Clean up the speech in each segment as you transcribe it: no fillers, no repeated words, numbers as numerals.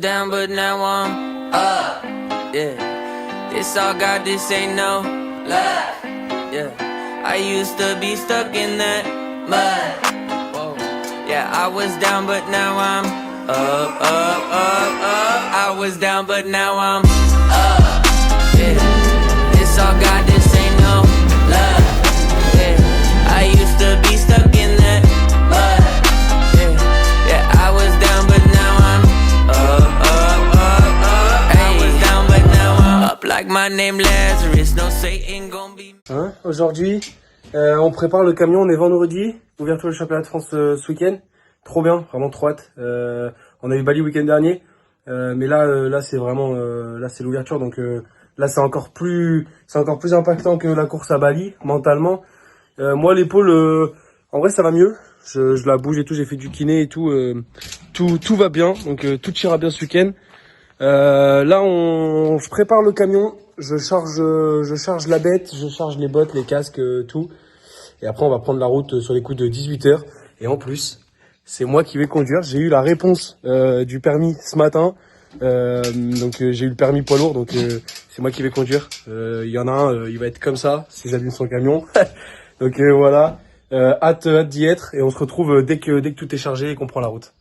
down, but now I'm up. Yeah, this all God, this ain't no luck. Yeah, I used to be stuck in that mud. Whoa. Yeah, I was down, but now I'm up, up, up, up. I was down, but now I'm up. Yeah, this all God, this ain't no luck. Yeah, I used to be stuck in that mud. Yeah, yeah, I was down, but now I'm up, up, up, up. I was down, but now I'm up like my name Lazarus. No Satan gon' be. Hein, aujourd'hui, on prépare le camion, on est vendredi, ouverture du championnat de France ce week-end. Trop bien, vraiment trop hâte. On a eu Bali le week-end dernier, mais là c'est vraiment, là c'est l'ouverture, donc là c'est encore plus impactant que la course à Bali mentalement. Moi l'épaule, en vrai ça va mieux. Je la bouge et tout, j'ai fait du kiné et tout, tout va bien, donc tout ira bien ce week-end. Là je prépare le camion. Je charge la bête, je charge les bottes, les casques, tout. Et après, on va prendre la route sur les coups de 18h. Et en plus, c'est moi qui vais conduire. J'ai eu la réponse du permis ce matin. Donc j'ai eu le permis poids lourd, donc c'est moi qui vais conduire. Il y en a un, il va être comme ça, si j'allume son camion. Donc voilà, hâte d'y être. Et on se retrouve dès que tout est chargé et qu'on prend la route.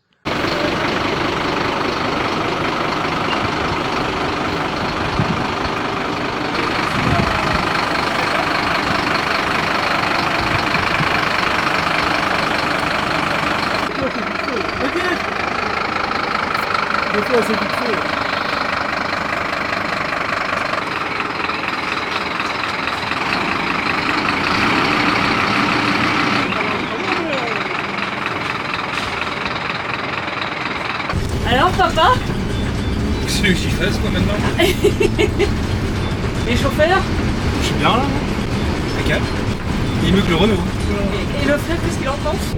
C'est vite fait. Alors papa? C'est lui qui fasse quoi maintenant? Les chauffeurs? Je suis bien là, c'est calme. Il est mieux que le Renault. Et le frère, qu'est-ce qu'il en pense?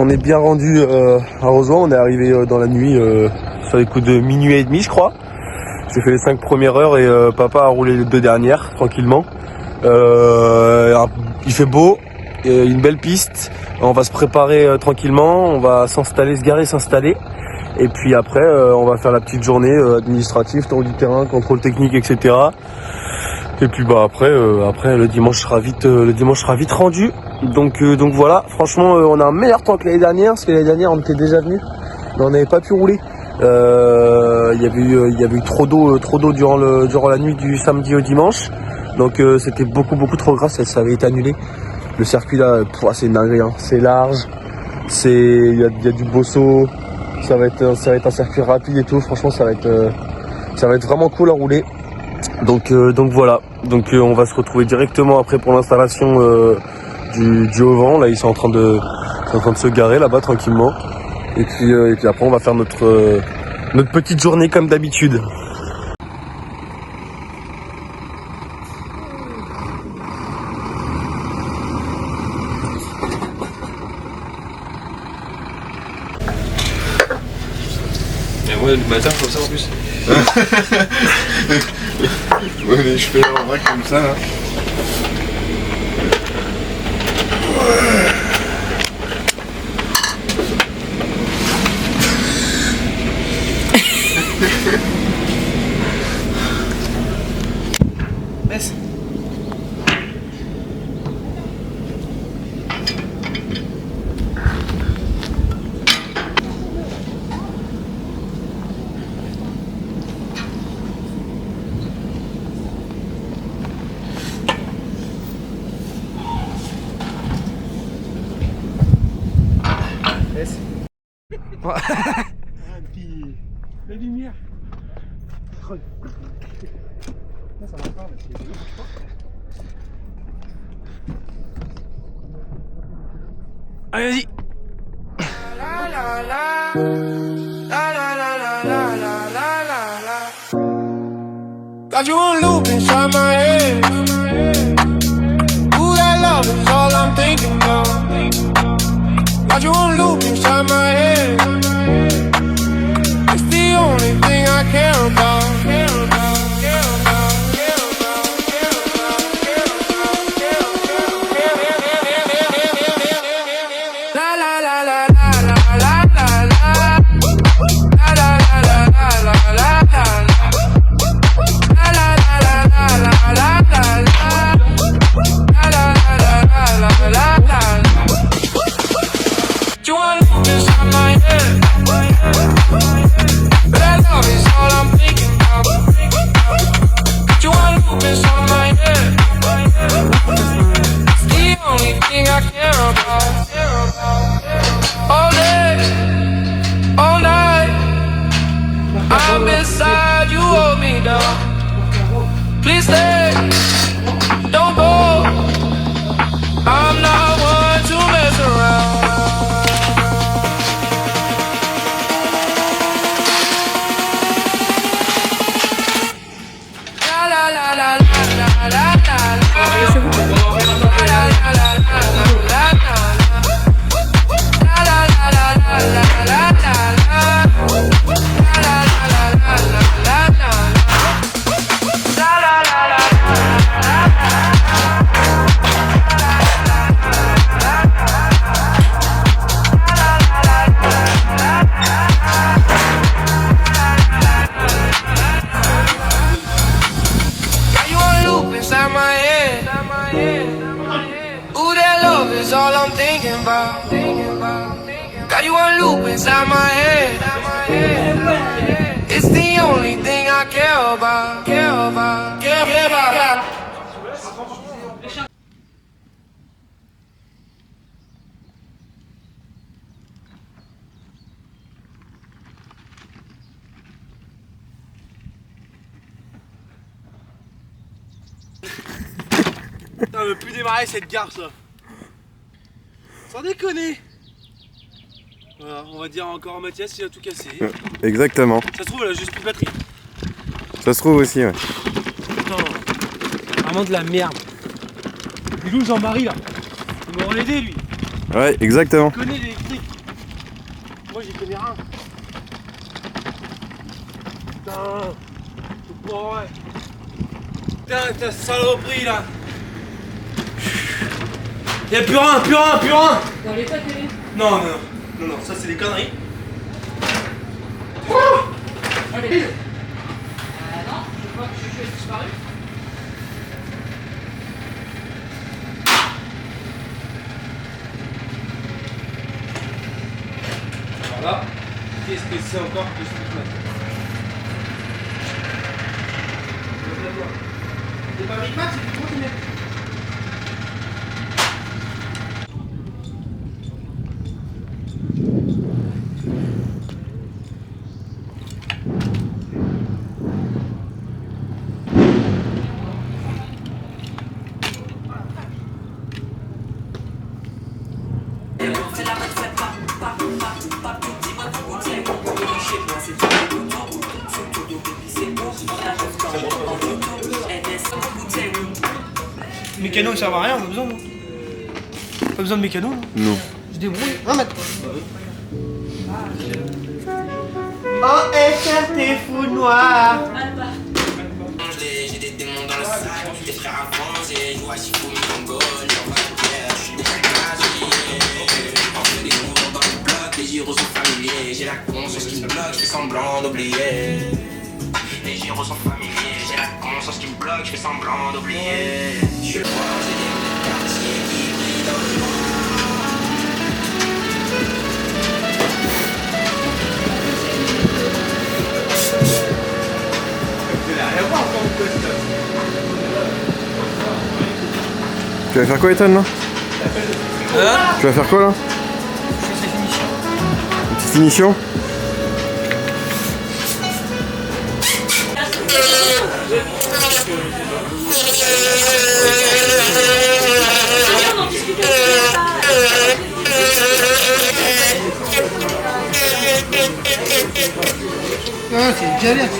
On est bien rendu à Rosoy, on est arrivé dans la nuit sur les coups de minuit et demi je crois. J'ai fait les 5 premières heures et papa a roulé les 2 dernières tranquillement. Il fait beau, une belle piste, on va se préparer tranquillement, on va s'installer, se garer, s'installer. Et puis après on va faire la petite journée administrative, tour du terrain, contrôle technique, etc. Et puis bah après le dimanche sera vite rendu. Donc voilà, franchement on a un meilleur temps que l'année dernière, parce que l'année dernière on était déjà venu, mais on n'avait pas pu rouler. Il y avait eu trop d'eau durant la nuit du samedi au dimanche. Donc c'était beaucoup trop grave, ça avait été annulé. Le circuit là, c'est une dinguerie, hein. C'est large, il y a du bosso, ça va être un circuit rapide et tout, franchement ça va être vraiment cool à rouler. Donc voilà, on va se retrouver directement après pour l'installation du haut vent. Là ils sont en train de se garer là-bas tranquillement. Et puis après on va faire notre petite journée comme d'habitude. Et moi le matin comme ça en plus. Ouais, mais je fais en vrai comme ça là. Baisse. Et puis la lumière. Là, ça va pas, Allez, vas-y. Got you on loop inside my head. Ooh, that love is all I'm thinking of. only thing I care about. All day, all night, I'm beside you, hold me down. Please stay, don't go. I'm not one to mess around. La la la la la la la la. Inside my head, ooh, that love is all I'm thinking about. Got you on loop inside my head. It's the only thing I care about. Care about. Putain, elle veut plus démarrer cette gare, ça. Sans déconner. Voilà, on va dire encore à Mathias, il a tout cassé. Exactement. Ça se trouve, elle a juste plus de batterie. Ça se trouve aussi, ouais. Putain, vraiment de la merde. Il est où Jean-Marie là? Il m'aurait aidé lui. Ouais, exactement. Il connaît l'électrique. Moi j'y connais rien. Putain, c'est pas vrai. Putain, ta saloperie là. Y'a plus rien. Dans les pas télé. Non, ça c'est des conneries. Allez. Non, je crois que je suis disparu. Voilà. Qu'est-ce que c'est encore que ce truc là? C'est pas Big Mac, c'est du continent. Mécano, ça sert à rien, on a besoin, non? Pas besoin de mécano, non? Non. Je débrouille. Un mètre. Oh, écarte tes fous noirs. J'ai des démons dans le sac, des frères avancés, je vois si fou mon goal, on va faire, je suis on fait des cours dans le bloc, les gyros sont familiers, j'ai la conscience qui me bloque, je fais semblant d'oublier. Les gyros sont familiers, j'ai la conscience qui me bloque, je fais semblant d'oublier. Je vois, j'ai des quartiers qui brillent dans le monde. Tu vas faire quoi, Ethan, là? Tu vas faire quoi, là? Une petite finition. Ah, c'est une galère.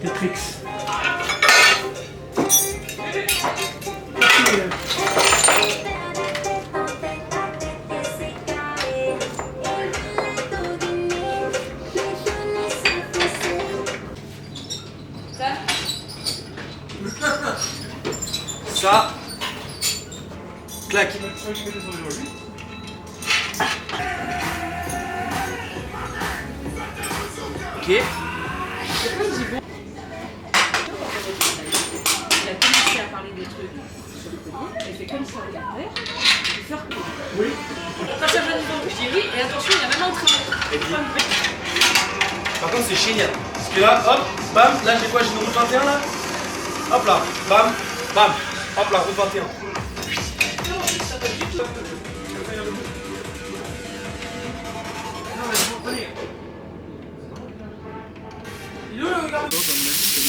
Tetrix. Clac. Ok. Il a commencé à parler des trucs sur le collier, il fait comme ça, regardez, il fait reculer. Oui. Quand ça vient devant, je dis oui, et attention, il y a même un train. Par contre, c'est génial. Parce que là, hop, bam, là j'ai quoi? J'ai une route 21 là. Hop là, bam, bam, hop là, route 21.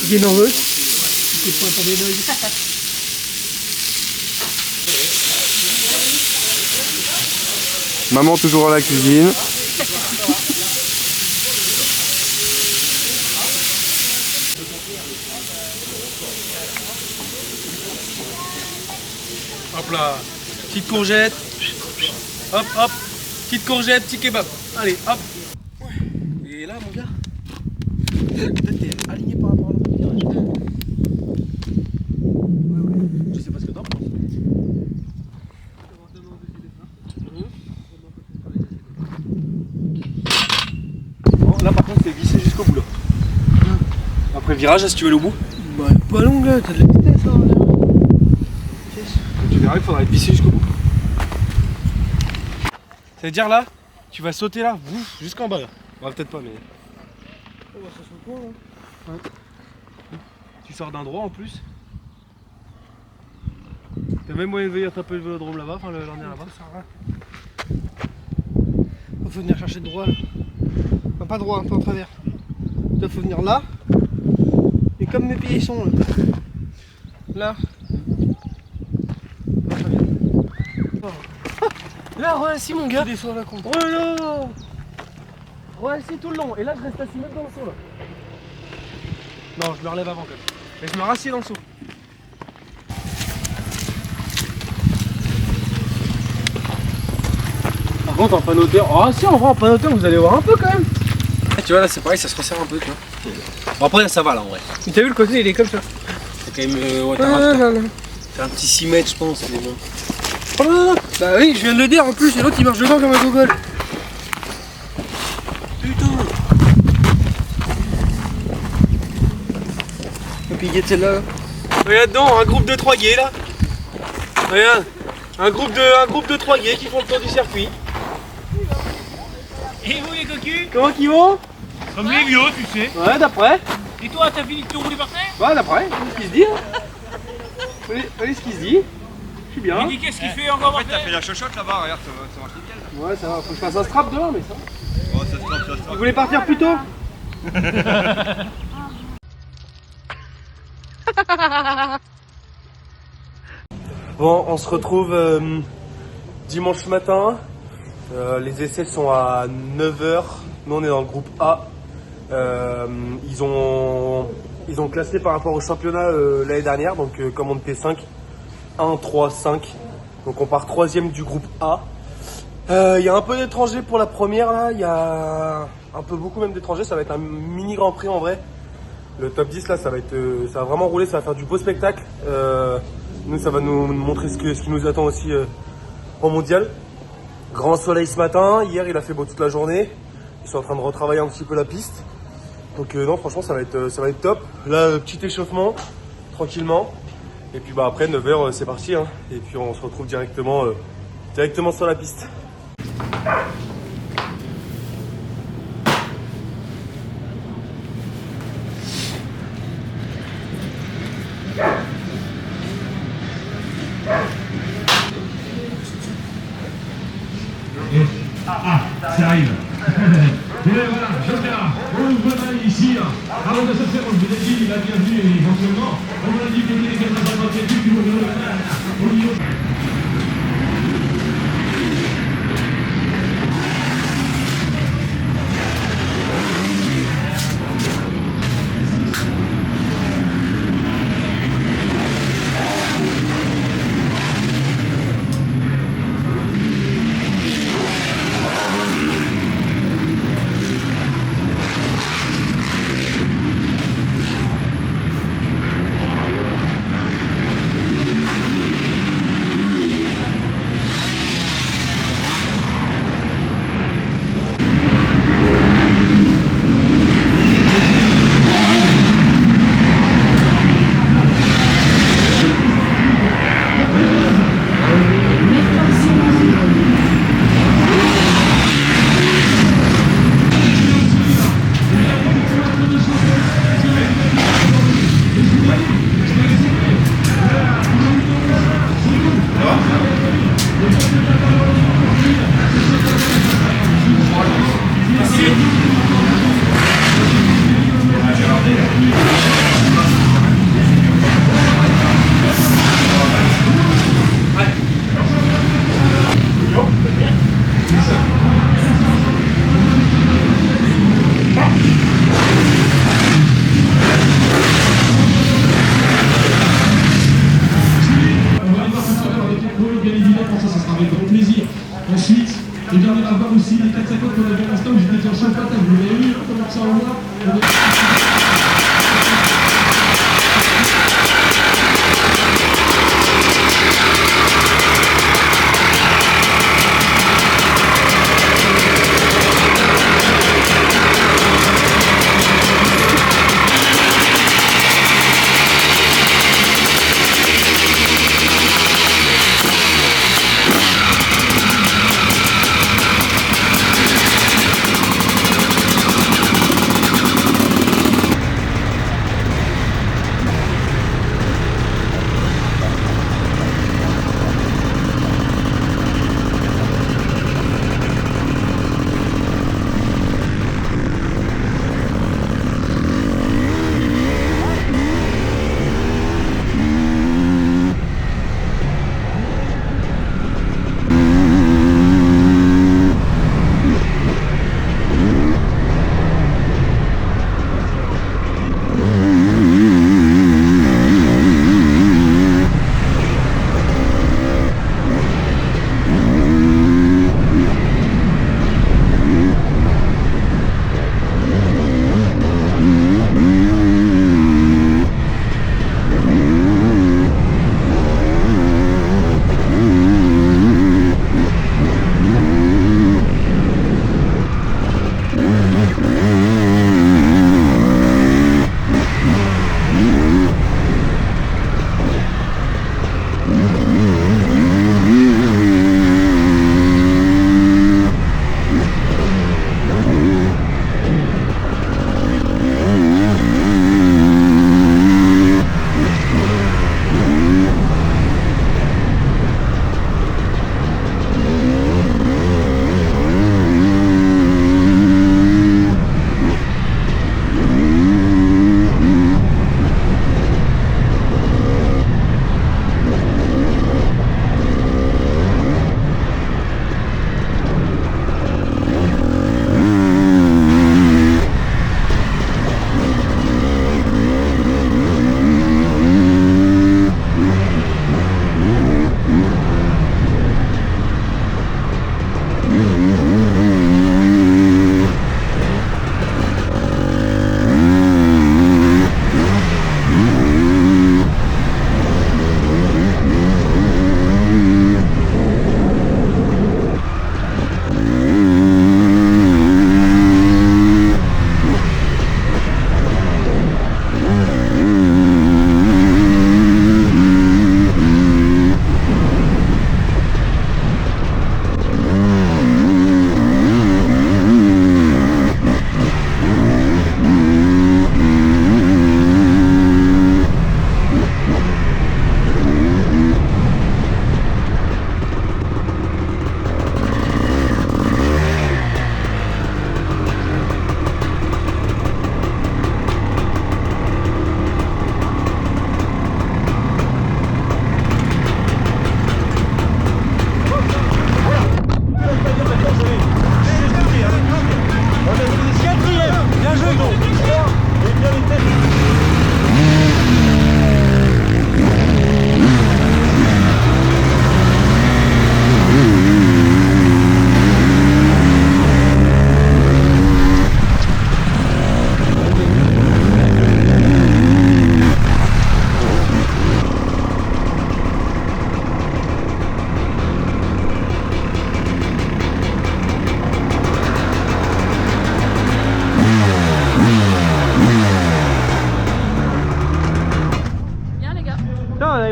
Il est nerveux. Maman toujours à la cuisine. Hop là, petite courgette. Hop, hop, petite courgette, petit kebab. Allez, hop. Et là, mon gars, peut-être t'es aligné par rapport à l'autre virage. Je sais pas ce que t'en penses. Bon, là par contre, c'est vissé jusqu'au bout là. Après le virage, là, si tu veux aller au bout. Bah, pas long là, t'as de la vitesse hein. Tu verras, il faudra être vissé jusqu'au bout. Ça veut dire là, tu vas sauter là, ouf, jusqu'en bas là. Bah, peut-être pas, mais. Oh, bah, ça saute quoi là? Tu sors d'un droit en plus. T'as même moyen de venir taper le vélodrome là-bas, enfin le l'ornière là-bas. Faut venir chercher de droit là. Enfin, pas droit, un peu en travers. Là, faut venir là. Et comme mes pieds ils sont là. Là. Là, re-assis mon gars. Descends là, con. Oh là. Re-assis tout le long. Et là, je reste assis même dans le seau là. Non, je me relève avant quand même. Mais je me rassieds dans le seau. Par contre, en panoteur. Oh, si, en vrai, en panoteur, vous allez voir un peu quand même. Tu vois, là, c'est pareil, ça se resserre un peu, tu vois. Bon, après, ça va là en vrai. Mais t'as vu le côté, il est comme ça. C'est quand même. Ouais, t'as un petit 6 mètres, je pense, mais bon. Oh là là. Bah oui, je viens de le dire en plus, et l'autre il marche dedans comme un gogol. Putain. Et puis guette celle-là. Regarde dedans, un groupe de 3 gays là. Regarde, un groupe de 3 gays qui font le tour du circuit. Et vous les cocus? Comment qu'ils vont? Comme les vieux, tu sais. Ouais, d'après. Et toi, t'as fini de te rouler par terre? Ouais, d'après, c'est ce qui se dit. Hein. Voyez ce qui se dit. Je suis bien. Il dit qu'est-ce qu'il fait encore par terre? la chochotte là-bas, regarde, ça marche nickel. Ouais, ça va, faut que je fasse un strap demain, mais ça. Oh, ça se trompe. Vous voulez partir plus tôt? Bon, on se retrouve dimanche matin. Les essais sont à 9h. Nous, on est dans le groupe A. Ils ont classé par rapport au championnat l'année dernière. Donc, comme on était 5, 1, 3, 5. Donc, on part 3e du groupe A. Il y a un peu d'étrangers pour la première là. Il y a un peu beaucoup même d'étrangers. Ça va être un mini Grand Prix en vrai. Le top 10 là, ça va vraiment rouler. Ça va faire du beau spectacle. Nous, ça va nous montrer ce qui nous attend aussi en mondial. Grand soleil ce matin. Hier, il a fait beau toute la journée. Ils sont en train de retravailler un petit peu la piste. Donc non, franchement, ça va être top. Là, petit échauffement, tranquillement. Et puis bah après 9h, c'est parti. Hein. Et puis on se retrouve directement sur la piste. Ça arrive. Et voilà, Joker, on vous voit ici. Avant de se faire, on vous a dit la bienvenue éventuellement. On vous a dit que les 450 du au niveau. Et bien, on va avoir aussi les 4,50 qu'on a vu à l'instant, où j'étais en chaud patate. Vous l'avez eu, comment ça envoie?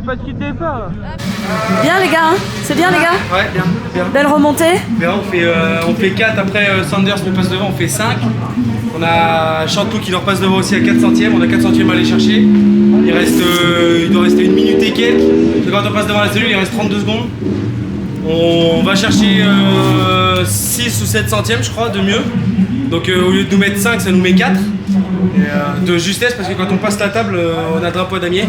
Pas de kit départ là. Bien les gars, hein, c'est bien les gars. Ouais, bien, bien. Belle remontée. Bien, on fait 4, après Sanders nous passe devant, on fait 5. On a Chantou qui leur passe devant aussi à 4 centièmes, on a 4 centièmes à aller chercher. Il doit rester 1 minute et quelques. Donc quand on passe devant la cellule, il reste 32 secondes. On va chercher 6 ou 7 centièmes je crois de mieux. Donc au lieu de nous mettre 5, ça nous met 4. Et, de justesse parce que quand on passe la table, on a drapeau damier.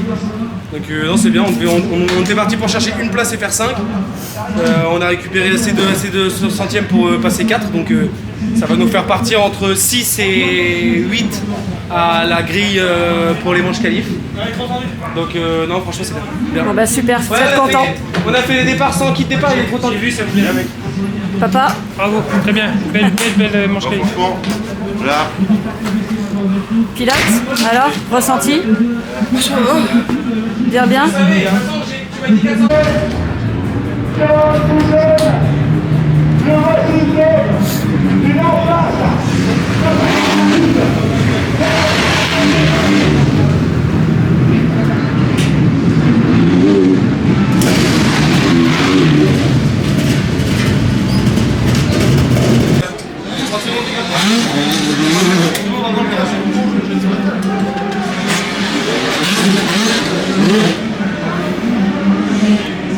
Donc non c'est bien, on était parti pour chercher une place et faire 5. On a récupéré assez de centièmes pour passer 4, donc ça va nous faire partir entre 6 et 8 à la grille pour les manches qualifs. Donc non, franchement c'est bien. Bon bah super, vous Ouais, êtes content. on a fait les départs sans kit départ, il est content. J'ai vu, ça vous plaît, mec. Papa, Bravo, très bien. Belle manche qualif. pilote, alors, ressenti? Bien, bien.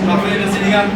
Parfait, merci les gars.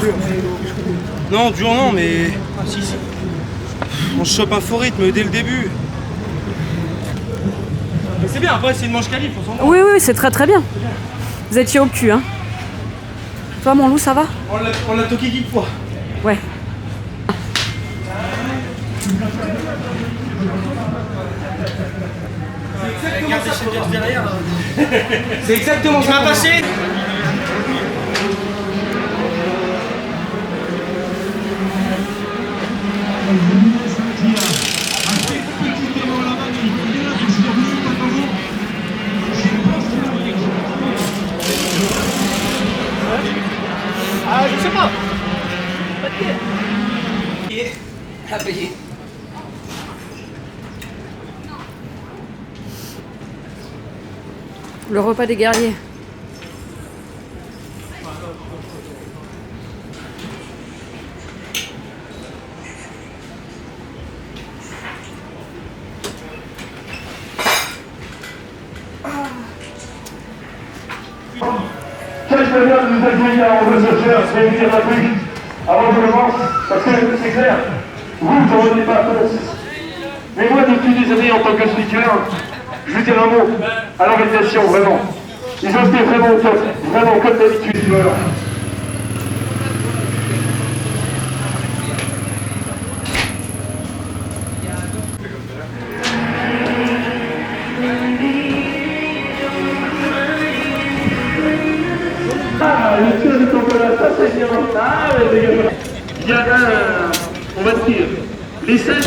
dur? Non, dur non, mais si. On chope un faux rythme dès le début. Mais c'est bien, après c'est une manche qualif, on s'en va. Oui, oui, c'est très très bien. Vous étiez au cul, hein. Toi, mon loup, ça va? On l'a toqué quelques fois. Ouais. Regarde les Shaders derrière. C'est exactement ça. Il m'a passé. Ah, je sais pas. À payer. Le repas des guerriers. Quelle manière de nous accueillir, on veut se faire, je vais vous dire un truc, avant que je commence, parce que c'est clair, vous ne revenez pas à place. Mais moi, depuis des années, en tant que speaker, je veux dire un mot à l'organisation, vraiment. Ils ont été vraiment au top, vraiment comme d'habitude. Voilà. Ah, le tir de Tombola, ça c'est bien. Ah, ouais, il y a un, on va dire, les 16.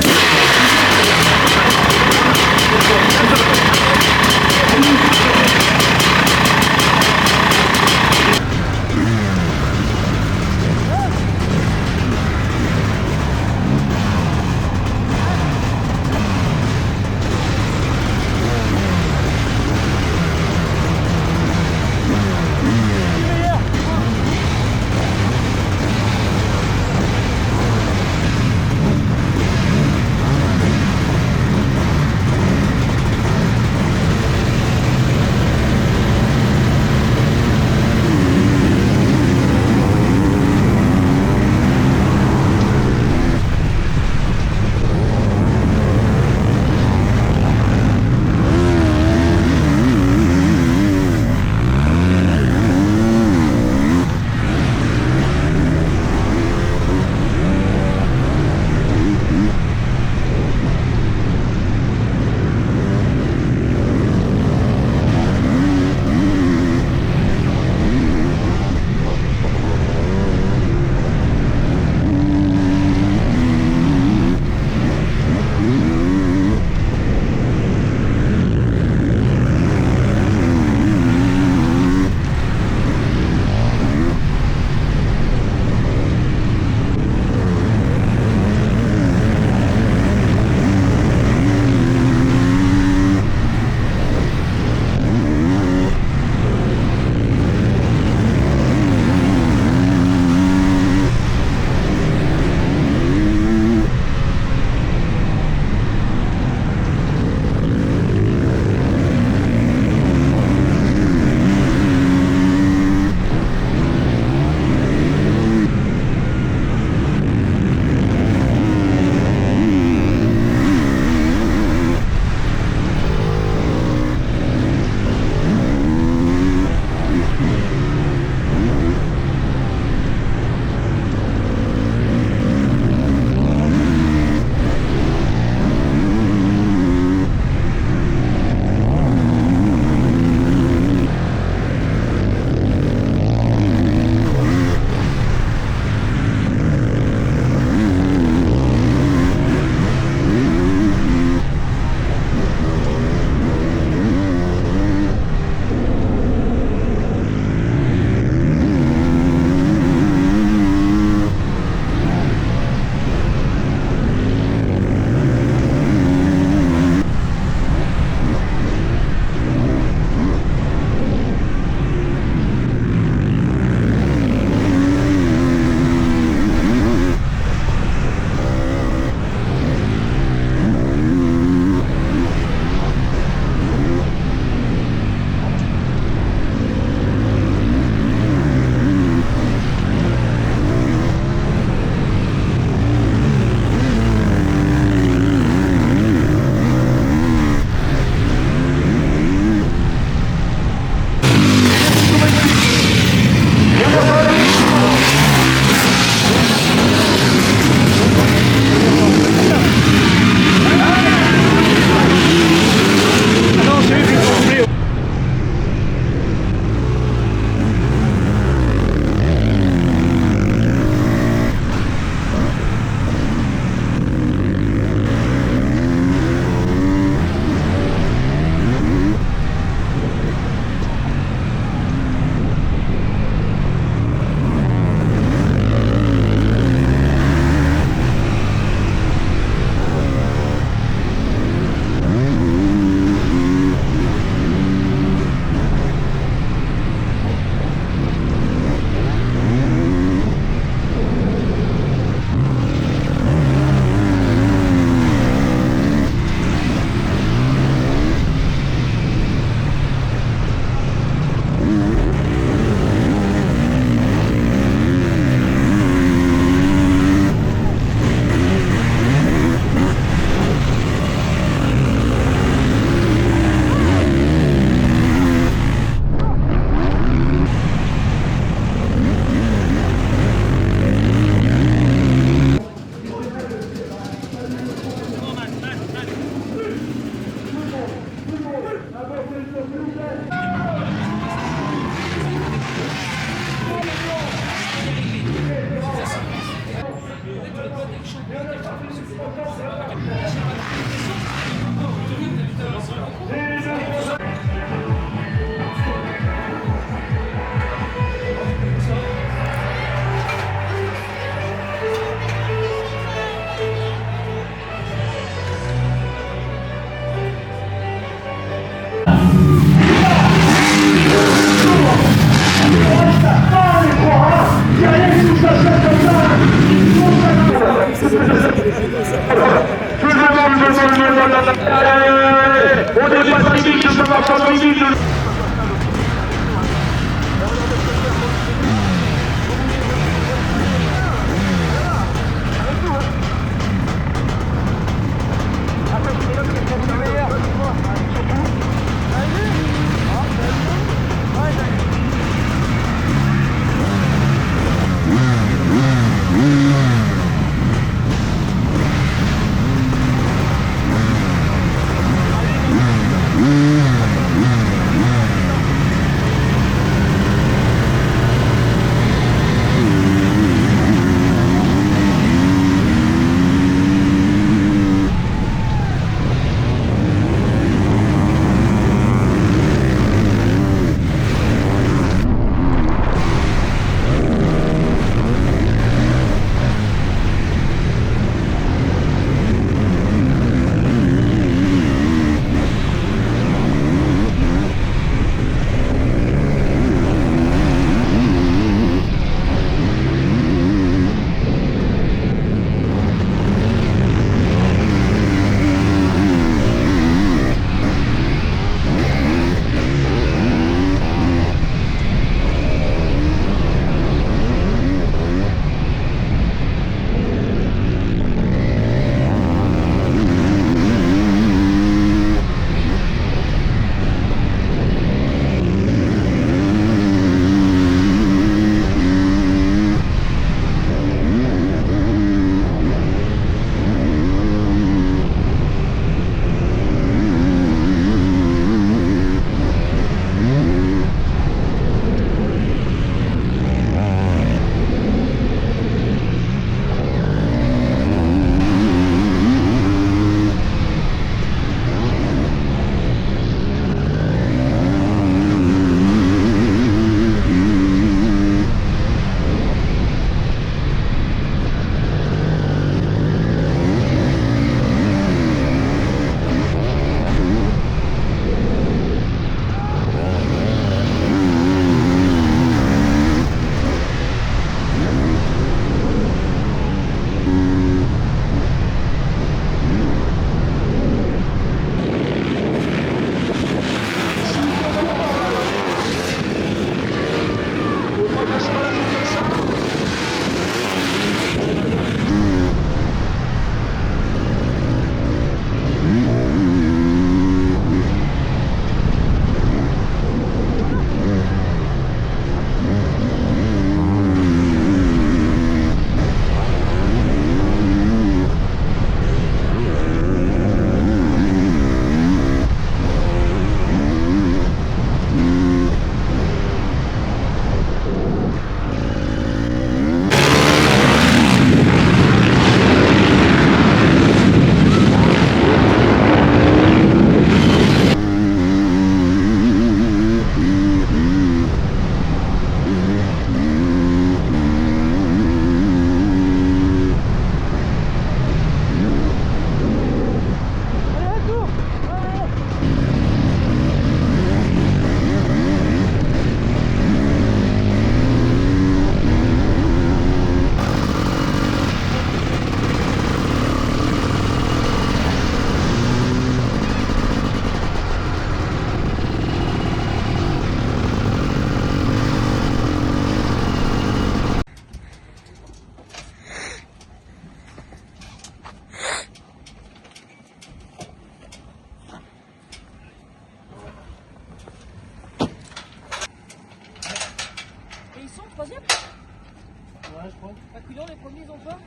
Papillon, les premiers, ils ont pas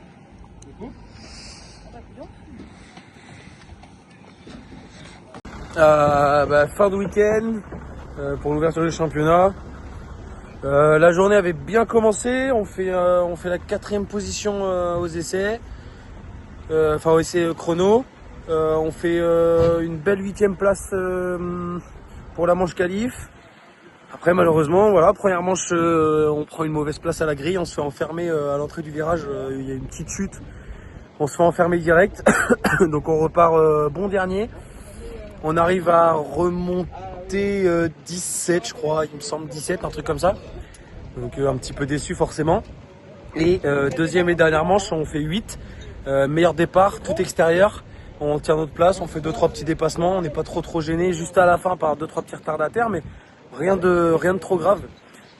Papillon. Fin de week-end pour l'ouverture du championnat. La journée avait bien commencé. On fait la 4e position aux essais, aux essais chrono. On fait une belle 8e place pour la manche qualif. Après malheureusement, voilà, première manche, on prend une mauvaise place à la grille, on se fait enfermer à l'entrée du virage. Il y a une petite chute, on se fait enfermer direct. Donc on repart bon dernier. On arrive à remonter 17, je crois, il me semble 17, un truc comme ça. Donc un petit peu déçu forcément. Et deuxième et dernière manche, on fait 8. Meilleur départ, tout extérieur. On tient notre place, on fait 2-3 petits dépassements. On n'est pas trop gêné juste à la fin par 2-3 petits retardataires, mais rien de trop grave.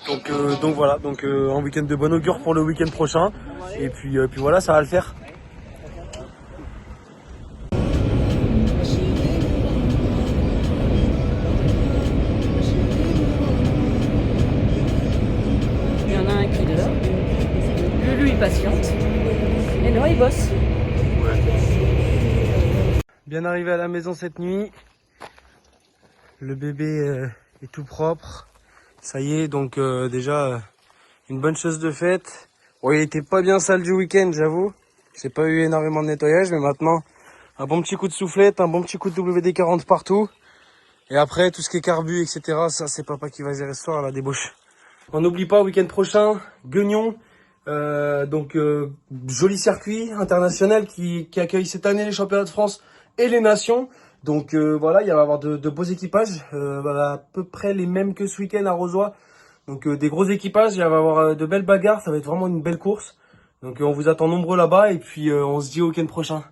Donc voilà, un week-end de bon augure pour le week-end prochain. Et puis voilà, ça va le faire. Il y en a un qui dort. Lui, il patiente. Et non, il bosse. Bien arrivé à la maison cette nuit. Le bébé est tout propre. Ça y est, donc déjà une bonne chose de faite. Bon, il était pas bien sale du week-end, j'avoue. J'ai pas eu énormément de nettoyage, mais maintenant un bon petit coup de soufflette, un bon petit coup de WD-40 partout. Et après tout ce qui est carbu, etc. Ça c'est papa qui va gérer ce soir à la débauche. On n'oublie pas, week-end prochain, Guignon. Joli circuit international qui accueille cette année les championnats de France et les nations. Donc voilà, il va y avoir de beaux équipages, à peu près les mêmes que ce week-end à Rozoy. Donc des gros équipages, il va y avoir de belles bagarres, ça va être vraiment une belle course. Donc on vous attend nombreux là-bas et puis on se dit au week-end prochain.